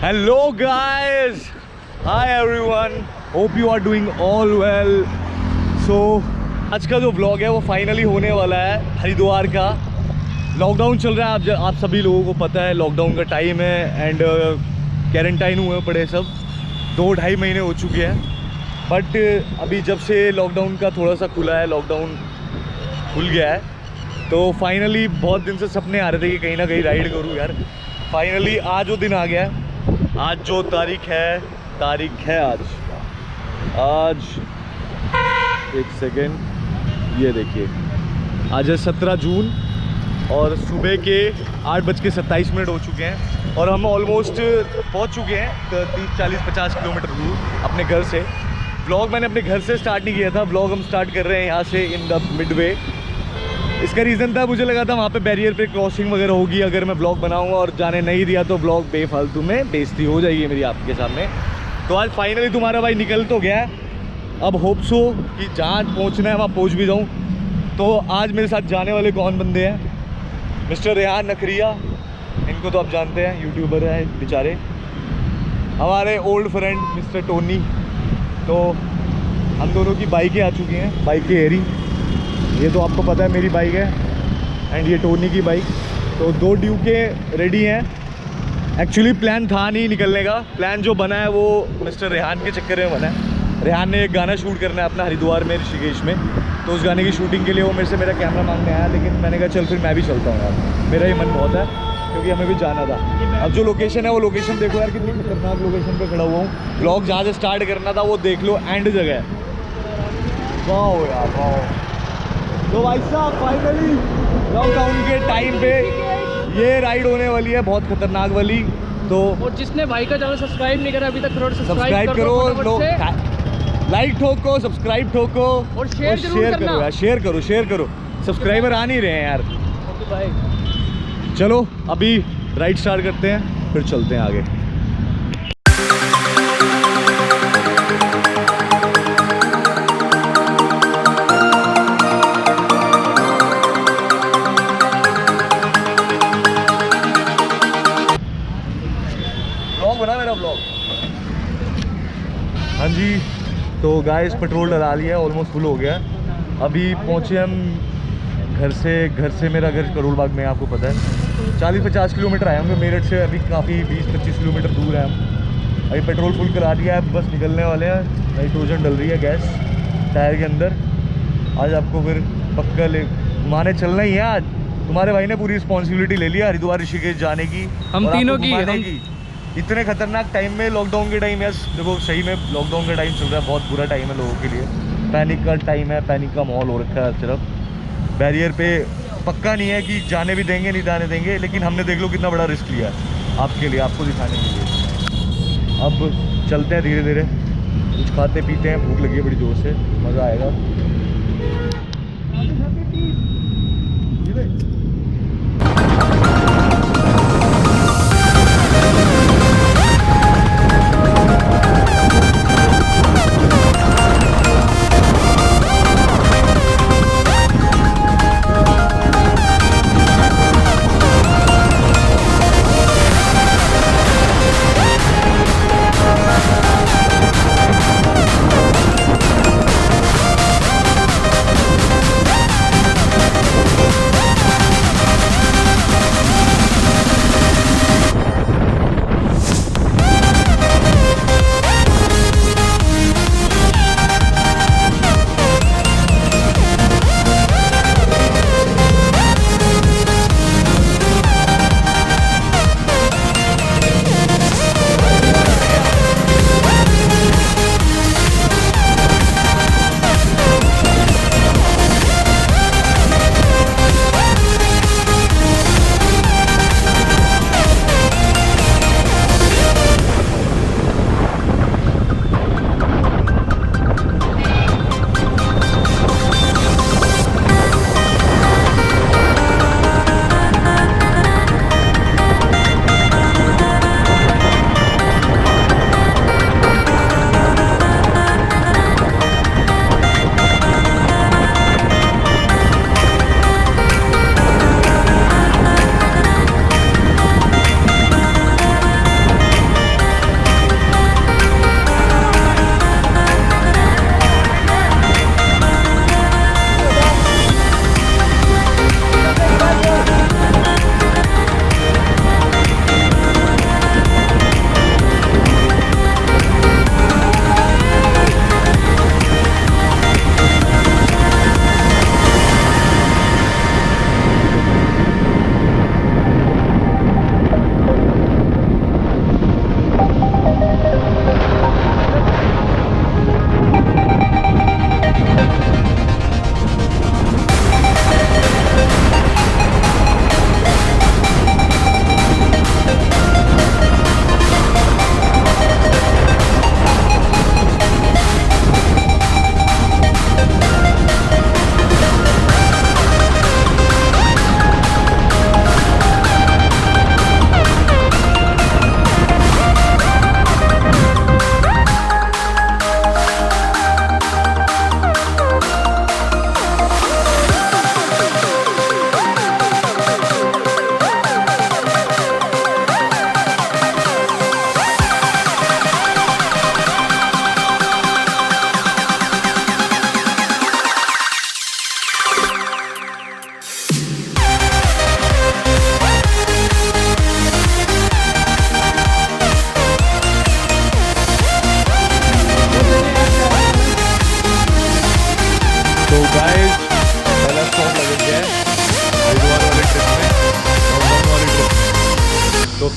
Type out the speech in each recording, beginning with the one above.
Hello guys, hi everyone, hope you are doing all well. So आज का जो vlog है वो फाइनली होने वाला है हरिद्वार का। लॉकडाउन चल रहा है, आप सभी लोगों को पता है लॉकडाउन का टाइम है एंड क्वारंटाइन हुए पड़े सब 2-2.5 महीने हो चुके हैं। बट अभी जब से लॉकडाउन का थोड़ा सा खुला है, लॉकडाउन खुल गया है, तो फाइनली बहुत दिन से सपने आ रहे थे कि कहीं ना कहीं राइड करूँ यार। फाइनली आज वो दिन आ गया है। आज जो तारीख है आज एक सेकेंड, ये देखिए आज है 17 जून और सुबह के 8:27 हो चुके हैं और हम ऑलमोस्ट पहुंच चुके हैं 30-40-50 किलोमीटर दूर अपने घर से। व्लॉग मैंने अपने घर से स्टार्ट नहीं किया था, व्लॉग हम स्टार्ट कर रहे हैं यहाँ से इन द मिडवे। इसका रीज़न था, मुझे लगा था वहाँ पे बैरियर पे क्रॉसिंग वगैरह होगी, अगर मैं ब्लॉग बनाऊँगा और जाने नहीं दिया तो ब्लॉग बेफालतू में बेइज्जती हो जाएगी मेरी आपके सामने। तो आज फाइनली तुम्हारा भाई निकल तो गया है। अब होप सो कि जहाँ पहुँचना है वहाँ पहुँच भी जाऊँ। तो आज मेरे साथ जाने वाले कौन बंदे हैं? मिस्टर रेहान नखरिया, इनको तो आप जानते हैं, यूट्यूबर हैं बेचारे। हमारे ओल्ड फ्रेंड मिस्टर टोनी। तो हम दोनों की बाइकें आ चुकी हैं, बाइकें एरी, ये तो आपको पता है मेरी बाइक है एंड ये टोनी की बाइक। तो 2 ड्यूकें रेडी हैं। एक्चुअली प्लान था नहीं निकलने का, प्लान जो बना है वो मिस्टर रेहान के चक्कर में बना है। रेहान ने एक गाना शूट करना है अपना हरिद्वार में, ऋषिकेश में, तो उस गाने की शूटिंग के लिए वो मेरे से मेरा कैमरा मांगने आया, लेकिन मैंने कहा चल फिर मैं भी चलता हूँ यार, मेरा ही मन बहुत है क्योंकि हमें भी जाना था। अब जो लोकेशन है वो लोकेशन देखो यार, कितनी खतरनाक लोकेशन पे खड़ा हुआ हूँ। ब्लॉग जहाँ से स्टार्ट करना था वो देख लो, एंड जगह है। वाह यार वाह। तो भाई साहब फाइनली लॉकडाउन के टाइम पे ये राइड होने वाली है, बहुत खतरनाक वाली। तो और जिसने भाई का चैनल सब्सक्राइब नहीं करा अभी तक, सब्सक्राइब करो, लोग लाइक ठोको, सब्सक्राइब ठोको और शेयर करो यार, शेयर करो। सब्सक्राइबर आ नहीं रहे हैं यार। चलो अभी राइड स्टार्ट करते हैं, फिर चलते हैं आगे। बना मेरा ब्लॉग। हाँ जी, तो गाइस पेट्रोल डला लिया, ऑलमोस्ट फुल हो गया। अभी पहुँचे हम घर से मेरा घर करोल बाग में, आपको पता है 40-50 किलोमीटर आए होंगे मेरठ से। अभी काफ़ी 20-25 किलोमीटर दूर है हम। अभी पेट्रोल फुल करा दिया है, बस निकलने वाले हैं। नाइट्रोजन डल रही है गैस टायर के अंदर। आज आपको फिर पक्का घुमाने चलना ही है। आज तुम्हारे भाई ने पूरी रिस्पॉन्सिबिलिटी ले लिया हरिद्वार ऋषिकेश जाने की, हम तीनों की। इतने खतरनाक टाइम में, लॉकडाउन के टाइम, यस देखो सही में लॉकडाउन का टाइम चल रहा है, बहुत बुरा टाइम है लोगों के लिए। पैनिक का टाइम है, पैनिक का माहौल हो रखा है हर तरफ। बैरियर पे पक्का नहीं है कि जाने भी देंगे नहीं जाने देंगे, लेकिन हमने देख लो कितना बड़ा रिस्क लिया है आपके लिए, आपको दिखाने के लिए। अब चलते हैं धीरे धीरे, कुछ खाते पीते हैं, भूख लगी है बड़ी जोर से, मज़ा आएगा।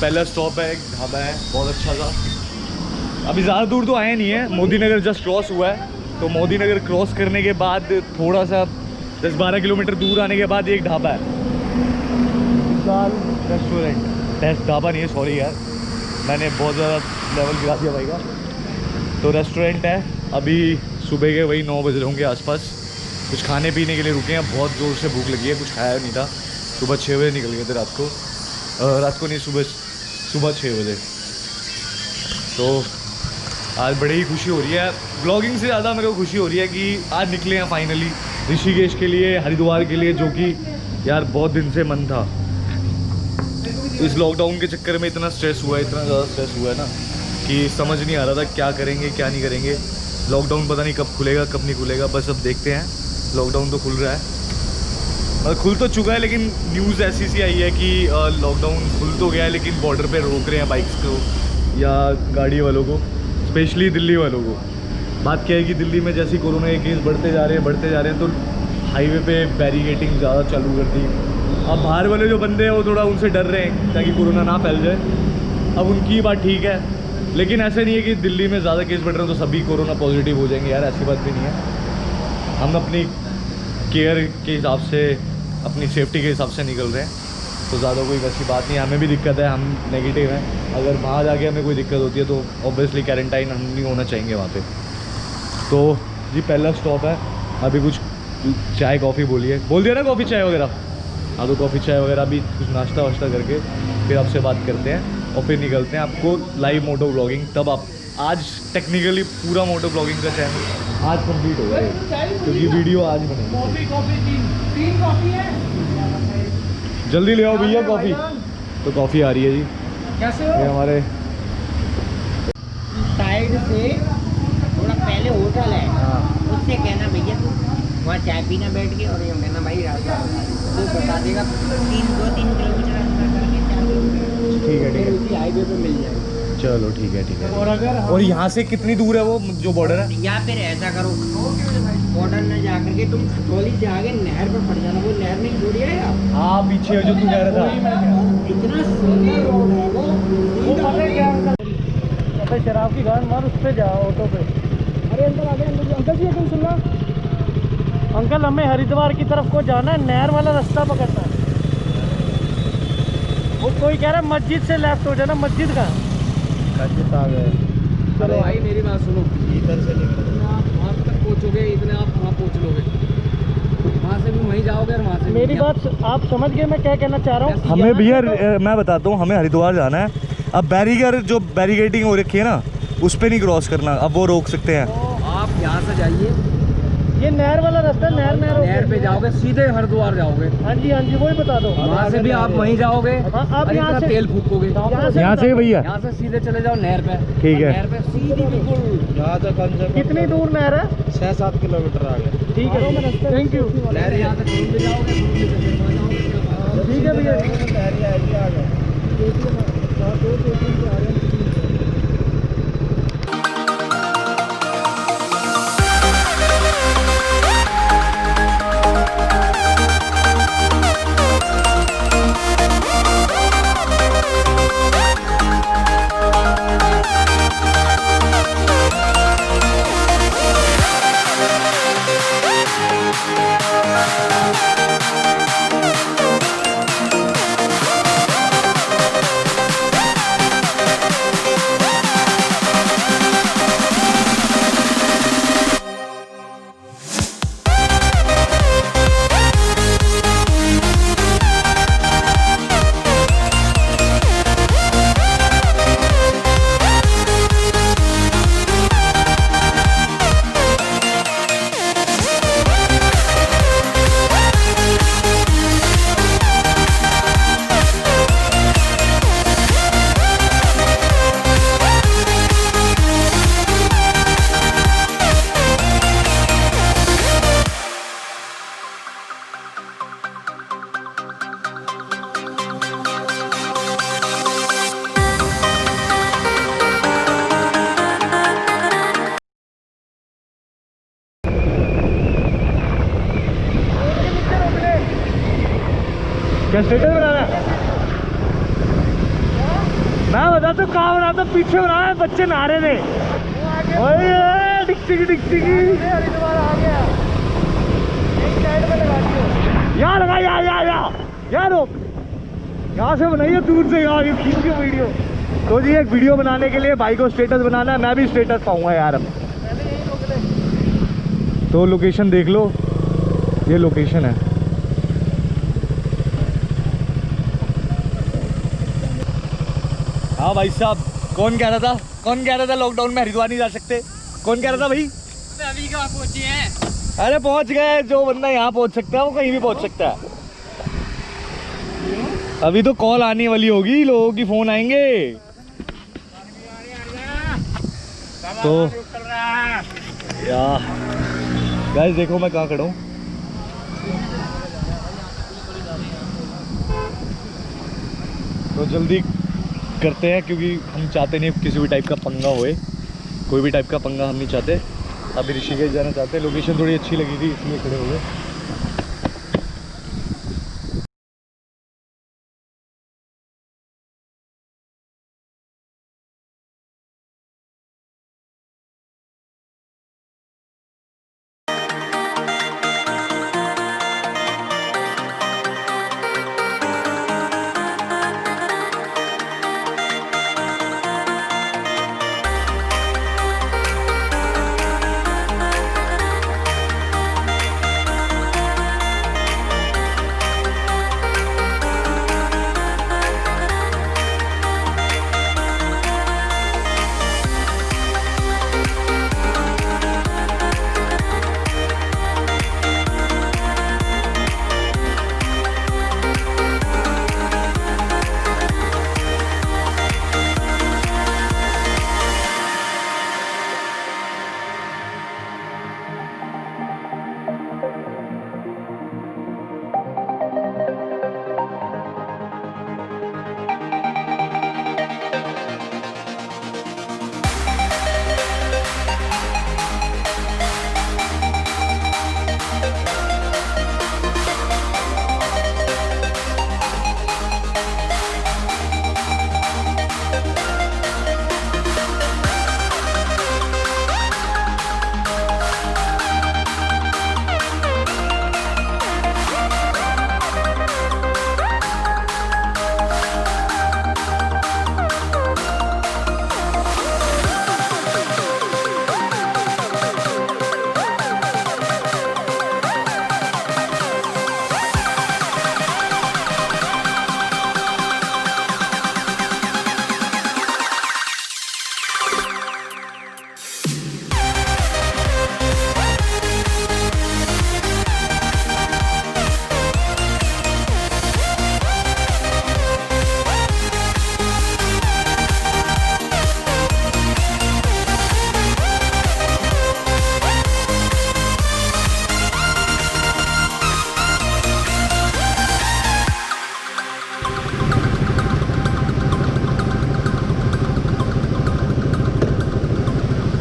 पहला स्टॉप है, एक ढाबा है बहुत अच्छा सा। अभी ज़्यादा दूर तो आए नहीं है, मोदी नगर जस्ट क्रॉस हुआ है। तो मोदी नगर क्रॉस करने के बाद थोड़ा सा 10-12 किलोमीटर दूर आने के बाद एक ढाबा है, रेस्टोरेंट। ढाबा नहीं है, सॉरी यार, मैंने बहुत ज़्यादा लेवल गिरा दिया भाई का। तो रेस्टोरेंट है। अभी सुबह के वही 9 बज रहे होंगे आसपास। कुछ खाने पीने के लिए रुके हैं, बहुत ज़ोर से भूख लगी है, कुछ खाया नहीं था। सुबह 6 बजे निकल गए थे रात को नहीं, सुबह 6 बजे। तो आज बड़ी ही खुशी हो रही है, ब्लॉगिंग से ज़्यादा मेरे को खुशी हो रही है कि आज निकले हैं फाइनली ऋषिकेश के लिए, हरिद्वार के लिए, जो कि यार बहुत दिन से मन था। तो इस लॉकडाउन के चक्कर में इतना स्ट्रेस हुआ है, इतना ज़्यादा स्ट्रेस हुआ है ना कि समझ नहीं आ रहा था क्या करेंगे क्या नहीं करेंगे। लॉकडाउन पता नहीं कब खुलेगा कब नहीं खुलेगा, बस अब देखते हैं। लॉकडाउन तो खुल रहा है, मतलब खुल तो चुका है, लेकिन न्यूज़ ऐसी सी आई है कि लॉकडाउन खुल तो गया है लेकिन बॉर्डर पे रोक रहे हैं बाइक्स को या गाड़ी वालों को, स्पेशली दिल्ली वालों को। बात क्या है कि दिल्ली में जैसे कोरोना के केस बढ़ते जा रहे हैं तो हाईवे पे बैरिकेटिंग ज़्यादा चालू कर दी। अब बाहर वाले जो बंदे हैं वो थोड़ा उनसे डर रहे हैं ताकि कोरोना ना फैल जाए। अब उनकी बात ठीक है, लेकिन ऐसा नहीं है कि दिल्ली में ज़्यादा केस बढ़ रहे हैं तो सभी कोरोना पॉजिटिव हो जाएंगे यार, ऐसी बात भी नहीं है। हम अपनी केयर के हिसाब से, अपनी सेफ्टी के हिसाब से निकल रहे हैं, तो ज़्यादा कोई वैसी बात नहीं है। हमें भी दिक्कत है, हम नेगेटिव हैं। अगर वहाँ जाके हमें कोई दिक्कत होती है तो ऑब्वियसली क्वारंटाइन हम नहीं होना चाहेंगे वहाँ पे। तो जी पहला स्टॉप है, अभी कुछ चाय कॉफ़ी बोल दिया ना, कॉफ़ी चाय वगैरह। हाँ तो कॉफ़ी चाय वगैरह भी कुछ नाश्ता वाश्ता करके फिर आपसे बात करते हैं और फिर निकलते हैं आपको लाइव मोटो ब्लॉगिंग। तब आप आज टेक्निकली पूरा मोटो ब्लॉगिंग का चैनल आज कंप्लीट होगा क्योंकि वीडियो आज बनेगी। तीन कॉफी है, जल्दी ले आओ भैया कॉफ़ी। तो कॉफ़ी आ रही है जी, कैसे ये हो? हमारे साइड से थोड़ा पहले होटल है, हाँ उससे कहना भैया तू वहाँ चाय पीना बैठ के, और ये कहना भाई रास्ता वो बता देगा 2-3 किलोमीटर रास्ता करके 4 किलोमीटर ठीक है फिर उसी हाईवे पे मिल जाएगा। चलो ठीक है। और अगर और यहाँ से कितनी दूर है वो जो बॉर्डर है? या फिर ऐसा करो, बॉर्डर न जा करके तुम खटोली से आगे नहर पर पड़ जाना, वो नहर नहीं छोड़ी है आप। हाँ पीछे जो तू कह रहा था। इतना सुंदर रोड है वो पता है क्या अंकल, शराब की गान मार, उस पर जाओ ऑटो पे। अरे अंकल आ गए, अंकल जी तुम सुनना अंकल, हमें हरिद्वार की तरफ को जाना है, नहर वाला रास्ता पकड़ना है। वो कोई कह रहा है मस्जिद से लेफ्ट हो जाना, मस्जिद का आ गए। चलो भाई मेरी बात सुनो, इधर से आप वहाँ तक पहुँचोगे, इतने आप वहाँ पहुँच लोगे, वहाँ से भी वहीं जाओगे और वहाँ से मेरी बात आप समझ गए मैं क्या कहना चाह रहा हूँ। हमें भैया मैं बताता हूँ, हमें हरिद्वार जाना है। अब बैरिकेटिंग हो रखी है ना, उस पर नहीं क्रॉस करना, अब वो रोक सकते हैं। आप यहाँ से जाइए, ये नहर वाला रास्ता, नहर पे जाओगे सीधे हरिद्वार जाओगे। हाँ जी वही बता दो। वहाँ से भी आप वहीं जाओगे, आप यहाँ से तेल फूकोगे, यहाँ से भैया यहाँ से सीधे चले जाओ नहर पे। ठीक है। नहर पे सीधी बिल्कुल, यहाँ से कम से कितनी दूर नहर है? 6-7 किलोमीटर आगे। ठीक है, थैंक यू। नहर यहाँ से घूम के जाओगे, ठीक है भैया। क्या स्टेटस बनाना है? कहाँ बना था? पीछे बना है, बच्चे नहा रहे थे। ओए डिक्टिकी हरिद्वार आ गया। एक साइड में लगा दियो। यहाँ लगा, यहाँ रोक। यहाँ से बनाइए दूर से, यहाँ खींच के वीडियो। तो जी एक वीडियो बनाने के लिए भाई को स्टेटस बनाना है, मैं भी स्टेटस पाऊंगा यार अब। पहले यही रोक ले। तो लोकेशन देख लो, ये लोकेशन है। हाँ भाई साहब, कौन कह रहा था लॉकडाउन में हरिद्वार नहीं जा सकते? कौन कह रहा था भाई? अभी कहाँ पहुँचे हैं? अरे पहुंच गए। जो बंदा यहाँ पहुंच सकता है वो कहीं भी पहुंच सकता है। अभी तो कॉल आने वाली होगी, लोगों की फोन आएंगे। तो यार गाइस देखो मैं कहाँ खड़ा हूँ। तो जल्दी करते हैं क्योंकि हम चाहते नहीं किसी भी टाइप का पंगा होए। कोई भी टाइप का पंगा हम नहीं चाहते। अभी ऋषिकेश जाना चाहते हैं। लोकेशन थोड़ी अच्छी लगी थी इसलिए खड़े हुए।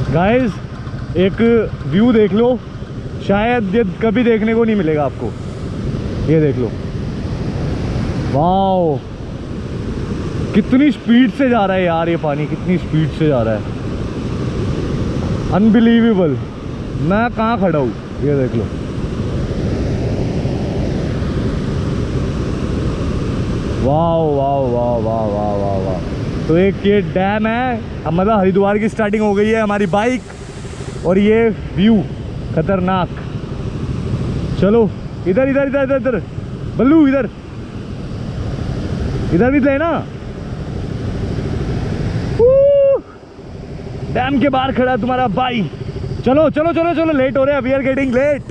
गाइस एक व्यू देख लो, शायद ये कभी देखने को नहीं मिलेगा आपको। ये देख लो, वाओ कितनी स्पीड से जा रहा है यार ये पानी, कितनी स्पीड से जा रहा है, अनबिलीवेबल। मैं कहाँ खड़ा हूँ ये देख लो। वाह वाह वाह वाह वाह वाह वाह। तो एक ये डैम है, मतलब हरिद्वार की स्टार्टिंग हो गई है हमारी बाइक, और ये व्यू खतरनाक। चलो इधर इधर इधर इधर इधर बल्लू, इधर इधर भी लेना। डैम के बाहर खड़ा है तुम्हारा भाई। चलो चलो चलो चलो, लेट हो रहे हैं, we are getting late.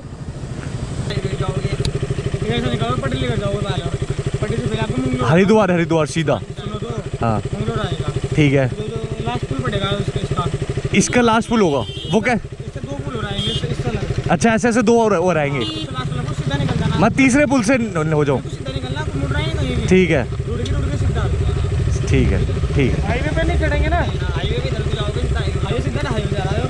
Haridwar Haridwar सीधा, हाँ ठीक है। लास्ट पुल पड़ेगा इसका लास्ट पुल होगा वो क्या? इससे 2 पुल हो रहे हैं। अच्छा ऐसे ऐसे 2 और आएंगे। सीधा निकल जाना, मैं तीसरे पुल से हो जाऊँ। सीधा निकलना, मुड़ रहे हैं कहीं भी। ठीक है रुड़ के सीधा। ठीक है ठीक है। हाईवे पे नहीं चढ़ेंगे ना, हाईवे की तरफ जाओगे, हाईवे सीधा ना, हाईवे जा रहा है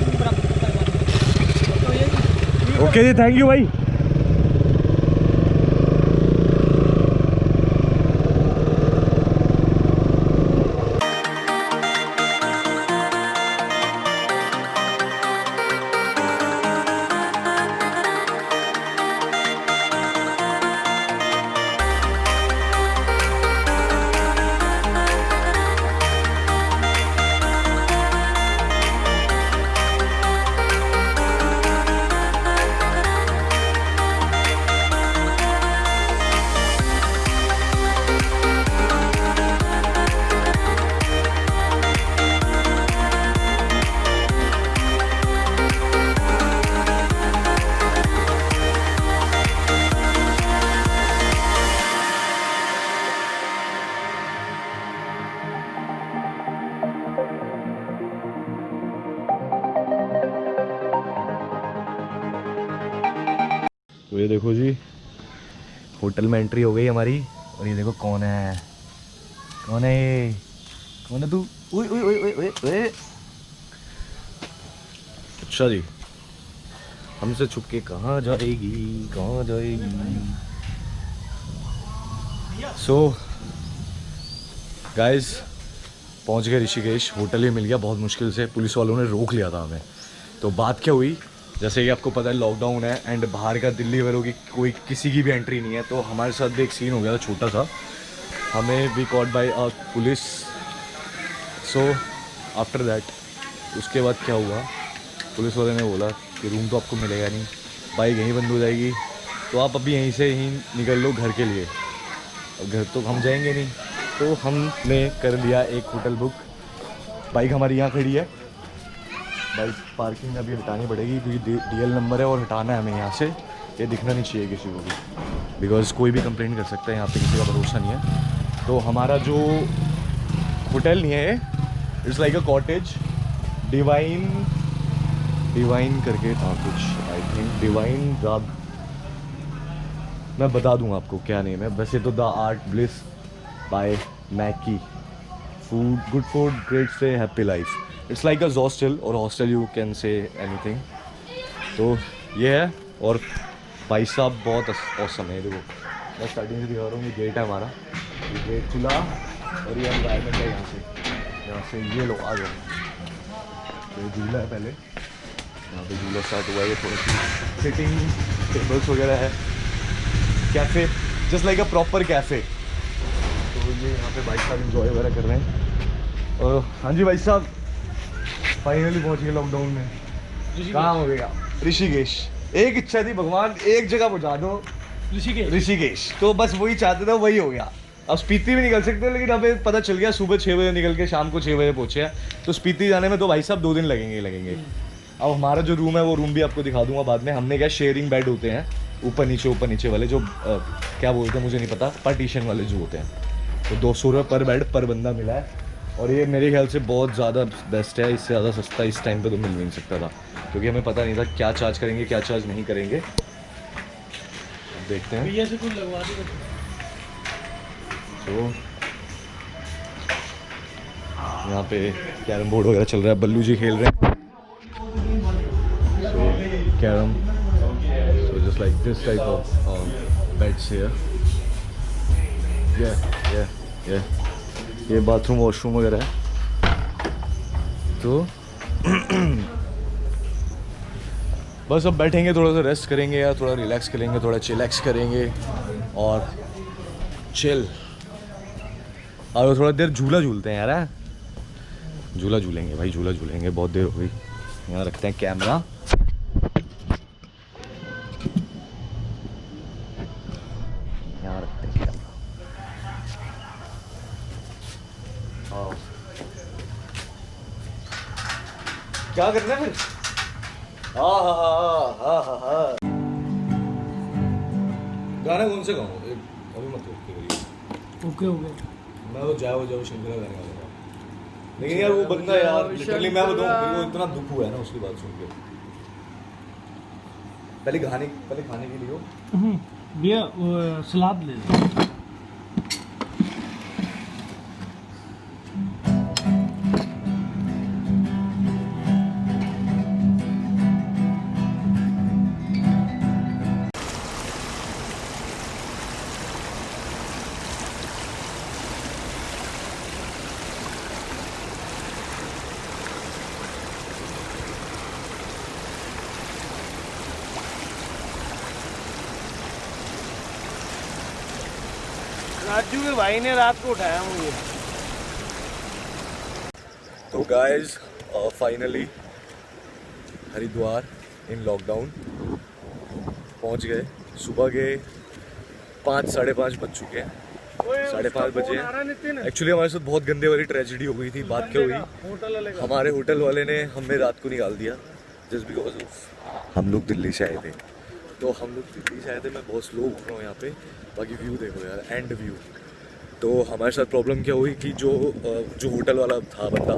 तो ये। ओके जी, थैंक यू भाई। तो ये देखो जी, होटल में एंट्री हो गई हमारी। और ये देखो कौन है, कौन है ये, कौन है तू? ओए ओए ओए ओए ओए। अच्छा जी, हमसे छुप के कहाँ जाएगी, कहाँ जाएगी? सो गाइस, पहुंच गए ऋषिकेश। होटल ही मिल गया बहुत मुश्किल से, पुलिस वालों ने रोक लिया था हमें। तो बात क्या हुई, जैसे कि आपको पता है लॉकडाउन है एंड बाहर का दिल्ली वालों की कोई किसी की भी एंट्री नहीं है। तो हमारे साथ भी एक सीन हो गया था छोटा सा, हमें भी caught by police. So after that उसके बाद क्या हुआ, पुलिस वाले ने बोला कि रूम तो आपको मिलेगा नहीं, बाइक यहीं बंद हो जाएगी, तो आप अभी यहीं से ही निकल लो घर के लिए। अब घर तो हम जाएंगे नहीं, तो हमने कर लिया एक होटल बुक। बाइक हमारी यहाँ खड़ी है, बाइक पार्किंग अभी हटानी पड़ेगी क्योंकि डीएल नंबर है और हटाना है हमें यहाँ से। ये दिखना नहीं चाहिए किसी को भी, बिकॉज़ कोई भी कंप्लेंट कर सकता है, यहाँ पे किसी का भरोसा नहीं है। तो हमारा जो होटल नहीं है, it's like a cottage, divine करके था कुछ, आई थिंक डिवाइन राब, मैं बता दूंगा आपको क्या नेम है। वैसे तो the art bliss by Mackie, food, good food, great stay, happy life. It's like a hostel, और hostel you can say anything. तो ये है, और भाई साहब बहुत औसम है। देखो मैं स्टार्टिंग से दिखा रहा हूँ, ये गेट है हमारा, ये गेट खुला और ये एनवायरमेंट है यहाँ से ये लोग आ गए। तो ये झूला है, पहले यहाँ पे झूला स्टार्ट हुआ है। ये थोड़ी सी सिटिंग टेबल्स वगैरह है, cafe, just like a proper cafe. तो ये यहाँ पे भाई साहब इंजॉय वगैरह कर रहे हैं। और हाँ जी भाई साहब, फाइनली पहुँच गए लॉकडाउन में। कहाँ हो गया? ऋषिकेश। एक इच्छा थी भगवान, एक जगह पहुँचा दो, ऋषिकेश। तो बस वही चाहते थे, वही हो गया। अब स्पीति भी निकल सकते हैं, लेकिन हमें पता चल गया सुबह 6 बजे निकल के शाम को 6 बजे पहुँचे हैं। तो स्पीति जाने में तो भाई साहब 2 दिन लगेंगे। अब हमारा जो रूम है वो रूम भी आपको दिखा दूंगा बाद में। हमने क्या, शेयरिंग बेड होते हैं, ऊपर नीचे वाले, जो क्या बोलते हैं मुझे नहीं पता, पार्टीशन वाले जो होते हैं। तो 200 रुपये पर बेड पर बंदा मिला है, और ये मेरे ख्याल से बहुत ज़्यादा बेस्ट है। इससे ज़्यादा सस्ता इस टाइम पे तो मिल भी नहीं सकता था, क्योंकि हमें पता नहीं था क्या चार्ज करेंगे क्या चार्ज नहीं करेंगे। देखते हैं। से कुछ लगवा दो। तो यहाँ पे कैरम बोर्ड वगैरह चल रहा है, बल्लू जी खेल रहे हैं carrom. So just like this type of beds here. ये ये बाथरूम वॉशरूम वगैरह है। तो बस अब बैठेंगे, थोड़ा सा रेस्ट करेंगे या थोड़ा रिलैक्स करेंगे, थोड़ा चिलैक्स करेंगे और चिल। और थोड़ा देर झूला झूलते हैं यार, झूला झूलेंगे भाई, झूला झूलेंगे, बहुत देर हो गई। यहाँ रखते हैं कैमरा। यहाँ रखते हैं कैमरा। क्या करना है फिर? हाँ। गाना कौन से गाऊँ? अभी मत ओके मैं वो जाओ शंकरा गाने गाऊंगा। लेकिन यार वो बंदा यार, लिटरली मैं बताऊँ, मेरे को इतना दुख हुआ है ना उसकी बात सुन के। पहले खाने के लिए भैया सलाद ले लो। राजू के भाई ने रात को उठाया मुझे। तो guys finally Haridwar in lockdown पहुंच गए। सुबह के 5 साढ़े 5 बज चुके हैं, 5:30 बजे हैं। एक्चुअली हमारे साथ बहुत गंदे वाली ट्रेजेडी हो गई थी। बात क्या हुई, हमारे होटल वाले ने हमें रात को निकाल दिया जस्ट बिकॉज ऑफ हम लोग दिल्ली से आए थे। तो हम लोग दिल्ली से आए थे, मैं बहुत स्लो उठ रहा हूँ यहाँ पे, बाकी व्यू देखो यार, एंड व्यू। तो हमारे साथ प्रॉब्लम क्या हुई कि जो होटल वाला था बंदा,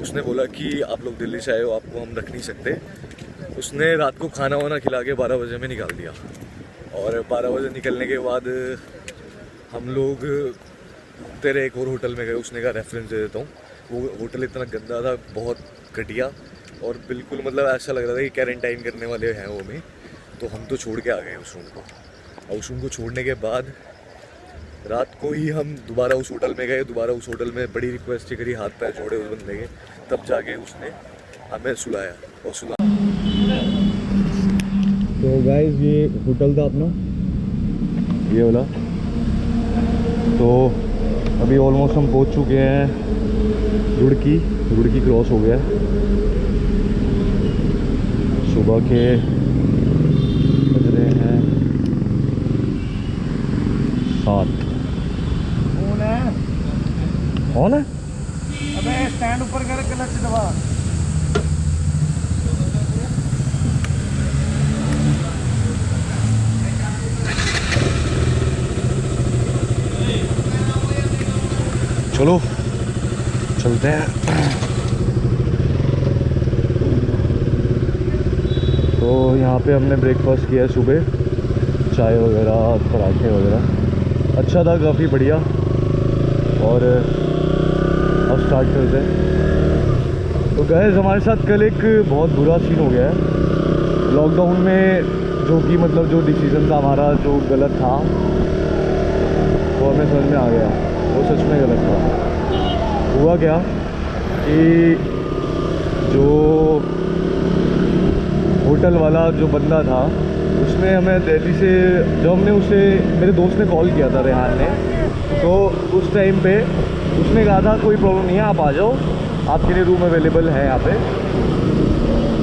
उसने बोला कि आप लोग दिल्ली से आए हो, आपको हम रख नहीं सकते। उसने रात को खाना वाना खिला के 12 बजे में निकाल दिया। और 12 बजे निकलने के बाद हम लोग तेरे एक और होटल में गए, उसने का रेफरेंस दे देता हूँ। वो होटल इतना गंदा था, बहुत घटिया, और बिल्कुल मतलब ऐसा लग रहा था कि क्वारंटाइन करने वाले हैं वो में। तो हम तो छोड़ के आ गए उस रूम को, और उस रूम को छोड़ने के बाद रात को ही हम दोबारा उस होटल में गए। दोबारा उस होटल में बड़ी रिक्वेस्ट करी, हाथ पैर जोड़े उस बंदे के, तब जाके उसने हमें सुलाया और सुला। तो गाइस ये होटल था अपना, ये वाला। तो अभी ऑलमोस्ट हम पहुंच चुके हैं रुड़की क्रॉस हो गया है। सुबह के बज रहे हैं 7। कौन है? अबे स्टैंड ऊपर कर, क्लच दबा। चलो चलते हैं। तो यहाँ पे हमने ब्रेकफास्ट किया है सुबह, चाय वगैरह, पराठे वगैरह, अच्छा था, काफ़ी बढ़िया। और अब स्टार्ट करते हैं। तो गाइस हमारे साथ कल एक बहुत बुरा सीन हो गया है लॉकडाउन में, जो कि मतलब जो डिसीज़न था हमारा जो गलत था, वो हमें समझ में आ गया, वो सच में गलत था। हुआ क्या कि जो होटल वाला जो बंदा था, उसने हमें दिल्ली से, जब हमने उसे, मेरे दोस्त ने कॉल किया था, रेहान ने, तो उस टाइम पे उसने कहा था कोई प्रॉब्लम नहीं है, आप आ जाओ, आपके लिए रूम अवेलेबल है यहाँ पे।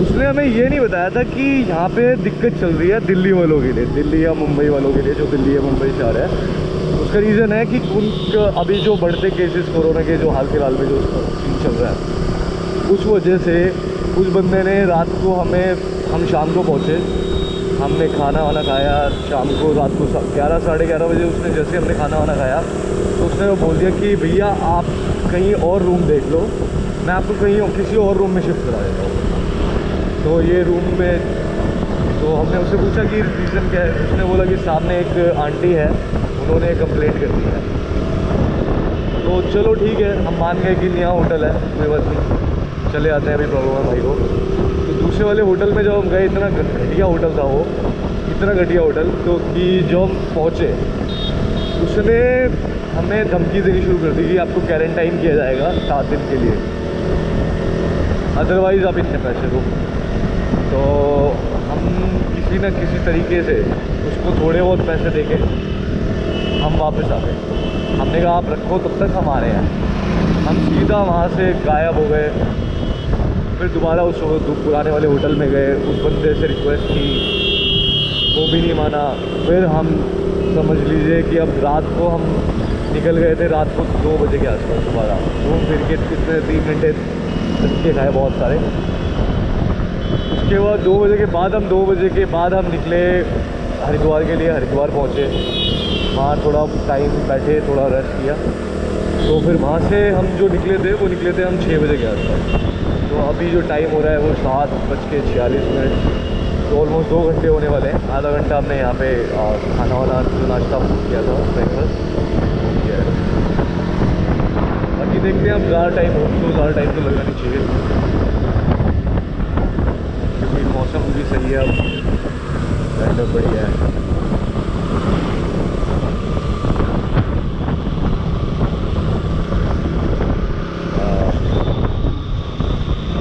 उसने हमें ये नहीं बताया था कि यहाँ पे दिक्कत चल रही है दिल्ली वालों के लिए, दिल्ली या मुंबई वालों के लिए, जो दिल्ली या मुंबई से आ रहे हैं। उसका रीज़न है कि उनका अभी जो बढ़ते केसेस कोरोना के जो हाल फिलहाल में जो सीन चल रहा है, उस वजह से उस बंदे ने रात को हम शाम को पहुँचे, हमने खाना वाना खाया शाम को, रात को 11 साढ़े 11 बजे उसने, जैसे हमने खाना वाना खाया तो उसने वो बोल दिया कि भैया आप कहीं और रूम देख लो, मैं आपको कहीं किसी और रूम में शिफ्ट करा देता हूँ। तो ये रूम में, तो हमने उससे पूछा कि रीज़न क्या है। उसने बोला कि सामने एक आंटी है, उन्होंने कंप्लेंट कर दी है। तो चलो ठीक है, हम मान गए कि नया होटल है, कोई बात नहीं, चले आते हैं, अभी प्रॉब्लम है भाई को। तो दूसरे वाले होटल में जब हम गए, इतना घटिया होटल था वो, इतना घटिया होटल, तो कि जब हम पहुँचे उसने हमें धमकी देनी शुरू कर दी कि आपको क्वारंटाइन किया जाएगा 7 दिन के लिए, अदरवाइज़ आप इतने पैसे दो। तो हम किसी न किसी तरीके से उसको थोड़े बहुत पैसे देके हम वापस आ गए। हमने कहा आप रखो, तब तक हम आ रहे हैं। हम सीधा वहाँ से गायब हो गए। फिर दोबारा उस पुराने वाले होटल में गए, उस बंदे से रिक्वेस्ट की, वो भी नहीं माना। फिर हम समझ लीजिए कि अब रात को हम निकल गए थे, रात को 2 बजे के आसपास दोबारा घूम फिर के, कितने 3 घंटे धक्के खाए बहुत सारे। उसके बाद 2 बजे के बाद हम निकले हरिद्वार के लिए। हरिद्वार पहुँचे, वहाँ थोड़ा टाइम बैठे, थोड़ा रेस्ट किया। तो फिर वहाँ से हम जो निकले थे हम 6 बजे के आसपास। तो अभी जो टाइम हो रहा है वो 7:46। तो ऑलमोस्ट 2 घंटे होने वाले हैं। आधा घंटा हमने यहाँ पे खाना वाना, नाश्ता किया था, ब्रेकफास्ट किया है। बाकी देखते हैं अब, ज़्यादा टाइम तो लगना नहीं चाहिए, क्योंकि मौसम भी सही है, अब वेदर बढ़िया है।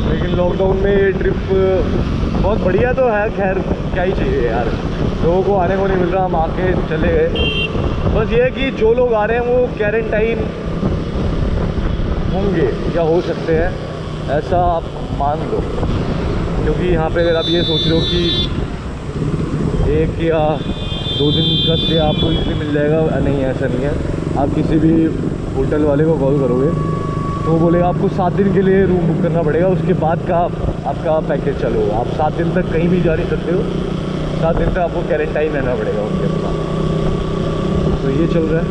लेकिन लॉकडाउन में ये ट्रिप बहुत बढ़िया तो है, खैर क्या ही चाहिए यार, लोगों को आने को नहीं मिल रहा, हम आके चले गए। बस ये है कि जो लोग आ रहे हैं वो क्वारंटाइन होंगे या हो सकते हैं, ऐसा आप मान लो। क्योंकि यहाँ पे अगर आप ये सोच रहे हो कि 1 या 2 दिन का स्टे आपको इसलिए मिल जाएगा, नहीं, ऐसा नहीं है। आप किसी भी होटल वाले को कॉल करोगे तो वो बोलेगा आपको 7 दिन के लिए रूम बुक करना पड़ेगा, उसके बाद का आपका पैकेज चालू होगा। आप 7 दिन तक कहीं भी जा नहीं सकते हो, 7 दिन तक आपको क्वारंटाइन रहना पड़ेगा उनके साथ। तो ये चल रहा है।